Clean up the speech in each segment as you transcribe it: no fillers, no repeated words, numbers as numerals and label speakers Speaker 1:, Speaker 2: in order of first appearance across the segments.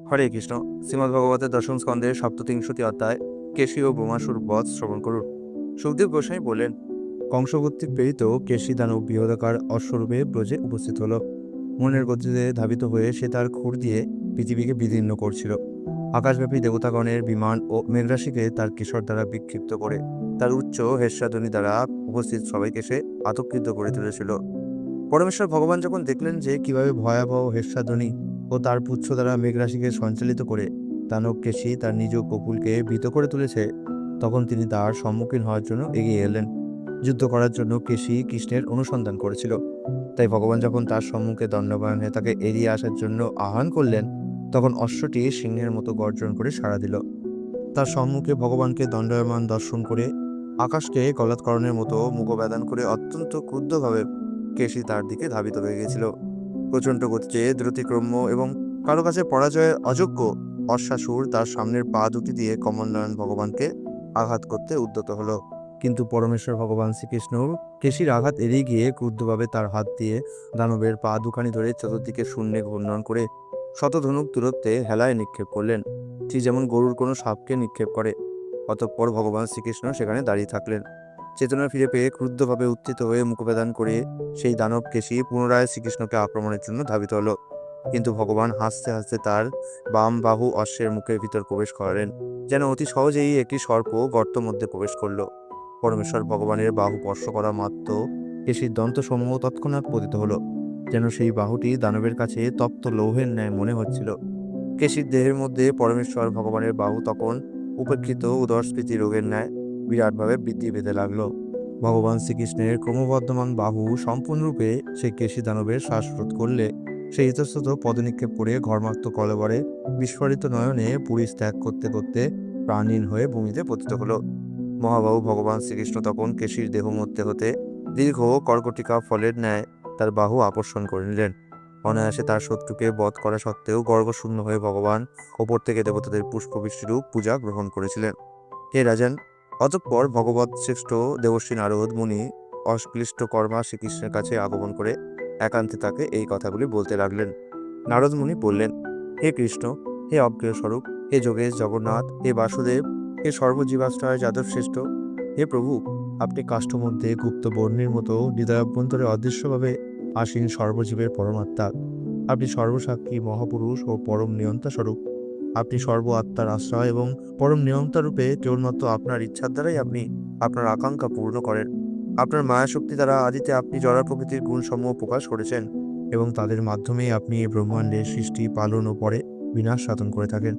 Speaker 1: হরে কৃষ্ণ। শ্রীমদ্ভগবতের দশম স্কন্ধের সপ্ততিংশতি অধ্যায় কেশী ও বোমাসুর বধ শ্রবণ করুন। সুখদেব গোস্বামী বললেন, কংস কর্তৃক প্রেরিত কেশী দানব বৃহদাকার অশ্বরূপে ব্রজে উপস্থিত হলো। মনের গতিতে ধাবিত হয়ে সে তার খুর দিয়ে পৃথিবীকে বিদীর্ণ করছিল। আকাশব্যাপী দেবতাগণের বিমান ও মেঘরাশিকে তার কেশর দ্বারা বিক্ষিপ্ত করে তার উচ্চ হেস্যাধ্বনি দ্বারা উপস্থিত সবাইকে সে আতঙ্কিত করে তুলেছিল। পরমেশ্বর ভগবান যখন দেখলেন যে কিভাবে ভয়াবহ হেস্যাধ্বনি ও তার পুচ্ছ দ্বারা মেঘরাশিকে সঞ্চালিত করে দানব কেশী তার নিজ কপুলকে ভীত করে তুলেছে, তখন তিনি তার সম্মুখীন হওয়ার জন্য এগিয়ে এলেন। যুদ্ধ করার জন্য কেশী কৃষ্ণের অনুসন্ধান করেছিল। তাই ভগবান যখন তার সম্মুখে দণ্ডায়মান হয়ে তাকে এড়িয়ে আসার জন্য আহ্বান করলেন, তখন অশ্বটি সিংহের মতো গর্জন করে সাড়া দিল। তার সম্মুখে ভগবানকে দণ্ডায়মান দর্শন করে আকাশকে গলাৎকরণের মতো মুখবেদন করে অত্যন্ত ক্রুদ্ধভাবে কেশী তার দিকে ধাবিত হয়ে গেছিল। প্রচণ্ড গতিতে দ্রুতিক্রম্য এবং কারো কাছে পরাজয়ের অযোগ্য অশ্বাসুর তার সামনের পা দুটি দিয়ে কমলনয়ন ভগবানকে আঘাত করতে উদ্যত হলো। কিন্তু পরমেশ্বর ভগবান শ্রীকৃষ্ণ কেশীর আঘাত এড়িয়ে গিয়ে ক্রুদ্ধভাবে তার হাত দিয়ে দানবের পা দুখানি ধরে চতুর্দিকে শূন্যে ঘূর্ণন করে শতধনুক দূরত্বে হেলায় নিক্ষেপ করলেন, ঠিক যেমন গরুর কোনো সাপকে নিক্ষেপ করে। অতঃপর ভগবান শ্রীকৃষ্ণ সেখানে দাঁড়িয়ে থাকলেন। চেতনা ফিরে পেয়ে ক্রুদ্ধভাবে উত্থিত হয়ে মুখবেদন করে সেই দানব কেশী পুনরায় শ্রীকৃষ্ণকে আক্রমণের জন্য ধাবিত হলো। কিন্তু ভগবান হাসতে হাসতে তার বাম বাহু অশ্বের মুখের ভিতর প্রবেশ করালেন, যেন অতি সহজেই একটি সর্প গর্ত মধ্যে প্রবেশ করল। পরমেশ্বর ভগবানের বাহু স্পর্শ করা মাত্র কেশীর দন্তসমূহ তৎক্ষণাৎ পতিত হলো, যেন সেই বাহুটি দানবের কাছে তপ্ত লৌহের ন্যায় মনে হচ্ছিল। কেশীর দেহের মধ্যে পরমেশ্বর ভগবানের বাহু তখন উপেক্ষিত উদরস্ফীতি রোগের ন্যায় বিরাটভাবে বৃদ্ধি পেতে লাগলো। ভগবান শ্রীকৃষ্ণের ক্রমবর্ধমান বাহু সম্পূর্ণরূপে সেই কেশী দানবের শ্বাসরোধ করলে সে ইতস্তত পদনিক্ষেপ করে ঘর্মাক্ত কলেবরে বিস্ফোরিত নয়নে পুরী ত্যাগ করতে করতে প্রাণহীন হয়ে ভূমিতে পতিত হলো। মহাবাহু ভগবান শ্রীকৃষ্ণ তখন কেশীর দেহ মধ্যে হতে দীর্ঘ কর্কটিকা ফলের ন্যায় তার বাহু আকর্ষণ করে নিলেন। অনায়াসে তার শত্রুকে বধ করা সত্ত্বেও গর্বশূন্য হয়ে ভগবান ওপর থেকে দেবতাদের পুষ্পবৃষ্টিরূপ পূজা গ্রহণ করেছিলেন। হে রাজন, অতঃপর ভগবৎ শ্রেষ্ঠ দেবশ্রী নারদ মুনি অশ্লিষ্ট কর্মা শ্রীকৃষ্ণের কাছে আগমন করে একান্তে তাকে এই কথাগুলি বলতে লাগলেন। নারদ মুনি বললেন, হে কৃষ্ণ, হে অজ্ঞেয় স্বরূপ, হে যোগেশ জগন্নাথ, হে বাসুদেব, হে সর্বজীবাশ্রয় যাদব শ্রেষ্ঠ, হে প্রভু, আপনি কাষ্ঠ মধ্যে গুপ্ত বর্ণির মতো হৃদয়াভ্যন্তরে অদৃশ্যভাবে আসীন সর্বজীবের পরমাত্মা। আপনি সর্বসাক্ষী মহাপুরুষ ও পরম নিয়ন্তা স্বরূপ। আপনি সর্ব আত্মার আশ্রয় এবং পরম নিয়ন্তা রূপে কেবলমাত্র আপনার ইচ্ছার দ্বারাই আপনি আপনার আকাঙ্ক্ষা পূর্ণ করেন। আপনার মায়াশক্তি দ্বারা আদিতে আপনি জড় প্রকৃতির গুণসমূহ প্রকাশ করেছেন এবং তাদের মাধ্যমেই আপনি এই ব্রহ্মাণ্ডের সৃষ্টি পালন ও পরে বিনাশ সাধন করে থাকেন।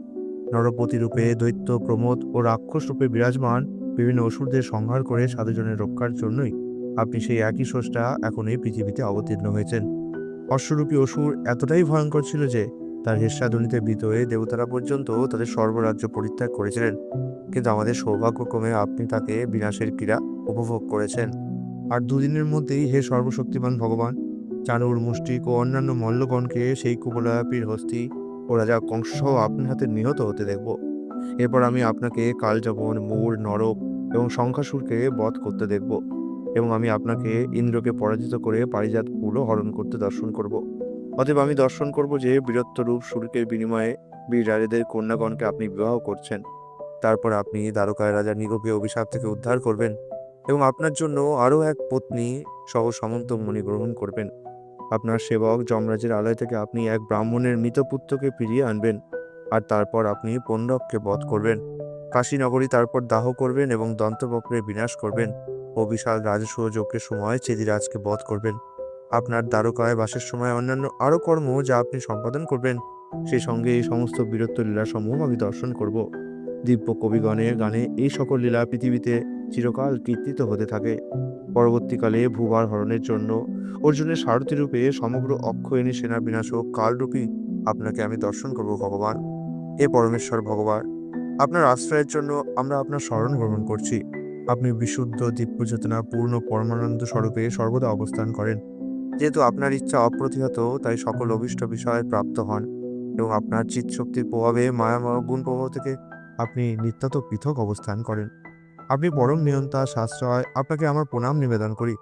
Speaker 1: নরপতি রূপে দৈত্য প্রমোদ ও রাক্ষস রূপে বিরাজমান বিভিন্ন অসুরদের সংহার করে সাধুজনের রক্ষার জন্যই আপনি সেই একই স্রষ্টা এখন এই পৃথিবীতে অবতীর্ণ হয়েছেন। অশ্বরূপী অসুর এতটাই ভয়ঙ্কর ছিল যে তার হেস্যাধ্বনিতে ভীত হয়ে দেবতারা পর্যন্ত তাদের সর্বরাজ্য পরিত্যাগ করেছিলেন। কিন্তু আমাদের সৌভাগ্যক্রমে আপনি তাকে বিনাশের ক্রীড়া উপভোগ করেছেন। আর দুদিনের মধ্যেই হে সর্বশক্তিমান ভগবান, চাণুর মুষ্টিক ও অন্যান্য মল্লগণকে সেই কুবলাপীর হস্তি ও রাজা কংস সহ আপনার হাতে নিহত হতে দেখব। এরপর আমি আপনাকে কালযবন, মূর, নরক এবং শঙ্খাসুরকে বধ করতে দেখব, এবং আমি আপনাকে ইন্দ্রকে পরাজিত করে পারিজাত কুলও হরণ করতে দর্শন করব। অতএব আমি দর্শন করব যে বীরত্বরূপ শুল্কের বিনিময়ে বীর রাজাদের কন্যাগণকে আপনি বিবাহ করছেন। তারপর আপনি দ্বারকায় রাজা নিগকে অভিশাপ থেকে উদ্ধার করবেন এবং আপনার জন্য আরও এক পত্নী সহ সমন্ত মণি গ্রহণ করবেন। আপনার সেবক যমরাজের আলয় থেকে আপনি এক ব্রাহ্মণের মৃত পুত্রকে ফিরিয়ে আনবেন, আর তারপর আপনি পণ্ডবকে বধ করবেন। কাশীনগরী তারপর দাহ করবেন এবং দন্তবক্রের বিনাশ করবেন ও বিশাল রাজসূয় যজ্ঞের সময় চেদিরাজকে বধ করবেন। আপনার দ্বারকায় বাসের সময় অন্যান্য আরও কর্ম যা আপনি সম্পাদন করবেন, সেই সঙ্গে এই সমস্ত বীরত্ব লীলাসমূহ আমি দর্শন করব। দিব্য কবিগণের গানে এই সকল লীলা পৃথিবীতে চিরকাল কীর্তিত হতে থাকে। পরবর্তীকালে ভূভার হরণের জন্য অর্জুনের সারথি রূপে সমগ্র অক্ষয়ণী সেনা বিনাশক কালরূপী আপনাকে আমি দর্শন করব ভগবান। হে পরমেশ্বর ভগবান, আপনার আশ্রয়ের জন্য আমরা আপনার শরণ গ্রহণ করছি। আপনি বিশুদ্ধ দিব্য চেতনা পূর্ণ পরমানন্দ স্বরূপে সর্বদা অবস্থান করেন। যেহেতু আপনার ইচ্ছা অপ্রতিহত, তাই সকল অভীষ্ট বিষয় প্রাপ্ত হন এবং আপনার চিৎশক্তির প্রভাবে মায়াময় গুণ প্রভাব থেকে আপনি নিত্যত পৃথক অবস্থান করেন। আপনি পরম নিয়ন্তা সাশ্রয়, আপনাকে আমার প্রণাম নিবেদন করি।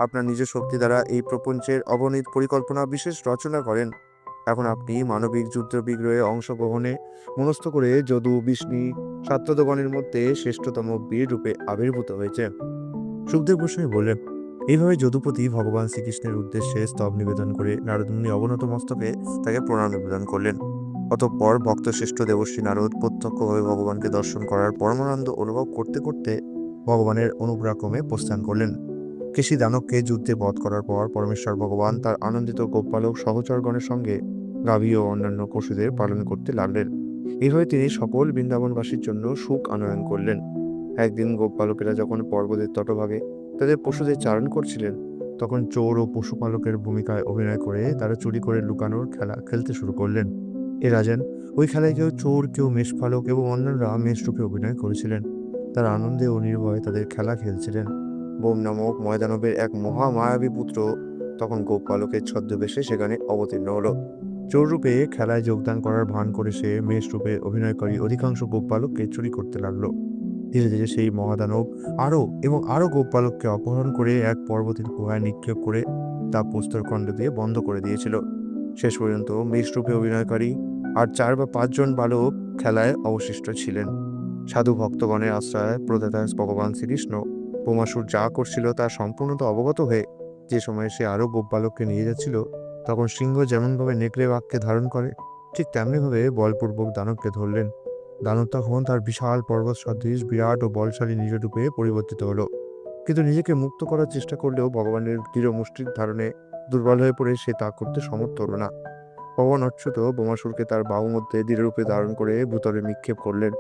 Speaker 1: আপনার নিজ শক্তি দ্বারা এই প্রপঞ্চের অগণিত পরিকল্পনা বিশেষ রচনা করেন। এখন আপনি মানবিক যুদ্ধ বিগ্রহে অংশগ্রহণে মনস্থ করে যদু বিষ্ণু সাত্তদগণের মধ্যে শ্রেষ্ঠতম বীর রূপে আবির্ভূত হয়েছে। সুখদেব গোস্বামী বললেন, এইভাবে যদুপতি ভগবান শ্রীকৃষ্ণের উদ্দেশ্যে স্তব নিবেদন করে নারদমুনি অবনত মস্তকে তাকে প্রণাম নিবেদন করলেন। অতঃপর ভক্তশ্রেষ্ঠ দেবশ্রী নারদ প্রত্যক্ষভাবে ভগবানকে দর্শন করার পরমানন্দ অনুভব করতে করতে ভগবানের অনুগ্রহক্রমে প্রস্থান করলেন। কেশী দানবকে যুদ্ধে বধ করার পর পরমেশ্বর ভগবান তার আনন্দিত গোপবালক সহচরগণের সঙ্গে গাভী ও অন্যান্য পশুদের পালন করতে লাগলেন। এইভাবে তিনি সকল বৃন্দাবনবাসীর জন্য সুখ আনয়ন করলেন। একদিন গোপবালকেরা যখন পর্বতের তটভাগে তাদের পশুদের চারণ করছিলেন, তখন চোর ও পশুপালকের ভূমিকায় অভিনয় করে তারা চুরি করে লুকানোর খেলা খেলতে শুরু করলেন। এ রাজন, ওই খেলায় কেউ চোর, কেউ মেষপালক এবং অন্যান্যরা মেষরূপে অভিনয় করেছিলেন। তারা আনন্দে ও নির্ভয়ে তাদের খেলা খেলছিলেন। বোম নামক ময়দানবের এক মহামায়াবী পুত্র তখন গোপবালকের ছদ্মবেশে সেখানে অবতীর্ণ হলো। চোর রূপে খেলায় যোগদান করার ভান করে সে মেষ রূপে অভিনয়কারী অধিকাংশ গোপবালককে চুরি করতে লাগলো। ধীরে ধীরে সেই মহাদানব আরো গোপবালককে অপহরণ করে এক পর্বতের গুহায় নিক্ষেপ করে তা প্রস্তরখণ্ড দিয়ে বন্ধ করে দিয়েছিল। শেষ পর্যন্ত মেষ রূপে অভিনয়কারী আর 4 বা 5 জন বালক খেলায় অবশিষ্ট ছিলেন। সাধু ভক্তগণের আশ্রয় প্রদাতা ভগবান শ্রীকৃষ্ণ বোমাসুর যা করছিল তা সম্পূর্ণত অবগত হয়ে যে সময় সে আরো গোপবালককে নিয়ে যাচ্ছিল, তখন সিংহ যেমনভাবে নেকড়ে বাঘকে ধারণ করে ঠিক তেমনিভাবে বলপূর্বক দানবকে ধরলেন। দানব তখন তার বিশাল পর্বত সদৃশ বিরাট ও বলশালী নিজ রূপে পরিবর্তিত হলো। কিন্তু নিজেকে মুক্ত করার চেষ্টা করলেও ভগবানের দৃঢ় মুষ্টির ধারণে দুর্বল হয়ে পড়ে সে তা করতে সমর্থ হলো না। ভগবান অচ্যুত বোমাসুরকে তার বাহু মধ্যে দৃঢ়রূপে ধারণ করে ভূতলে নিক্ষেপ করলেন।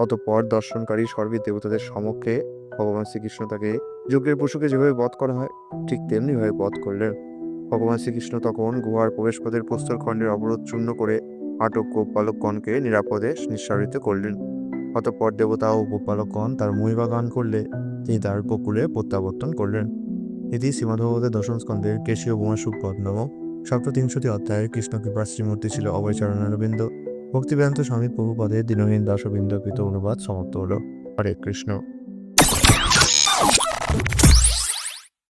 Speaker 1: অতঃপর দর্শনকারী সর্বে দেবতাদের সমক্ষে ভগবান শ্রীকৃষ্ণ তাকে যজ্ঞের পশুকে যেভাবে বধ করা হয় ঠিক তেমনি ভাবে বধ করলেন। ভগবান শ্রীকৃষ্ণ তখন গুহার প্রবেশপথের প্রস্তরখণ্ডের অবরোধ চূর্ণ করে আটক গোপবালকগণকে নিরাপদে নিঃসারিত করলেন। অতঃপর দেবতা ও গোপবালকগণ তার মহিমা গান করলে তিনি তার গোকুলে প্রত্যাবর্তন করলেন। এটি শ্রীমদ্ভগবতের দশম স্কন্ধের কেশীয় বোমাসুর বধ নামক সপ্তবিংশতি অধ্যায়ের কৃষ্ণ কৃপার শ্রীমূর্তি ছিল অভয়চরণারবিন্দ। ভক্তিবেদান্ত স্বামী প্রভুপদের দীনহীন দাসবিন্দকৃত অনুবাদ সমাপ্ত হল। হরে কৃষ্ণ।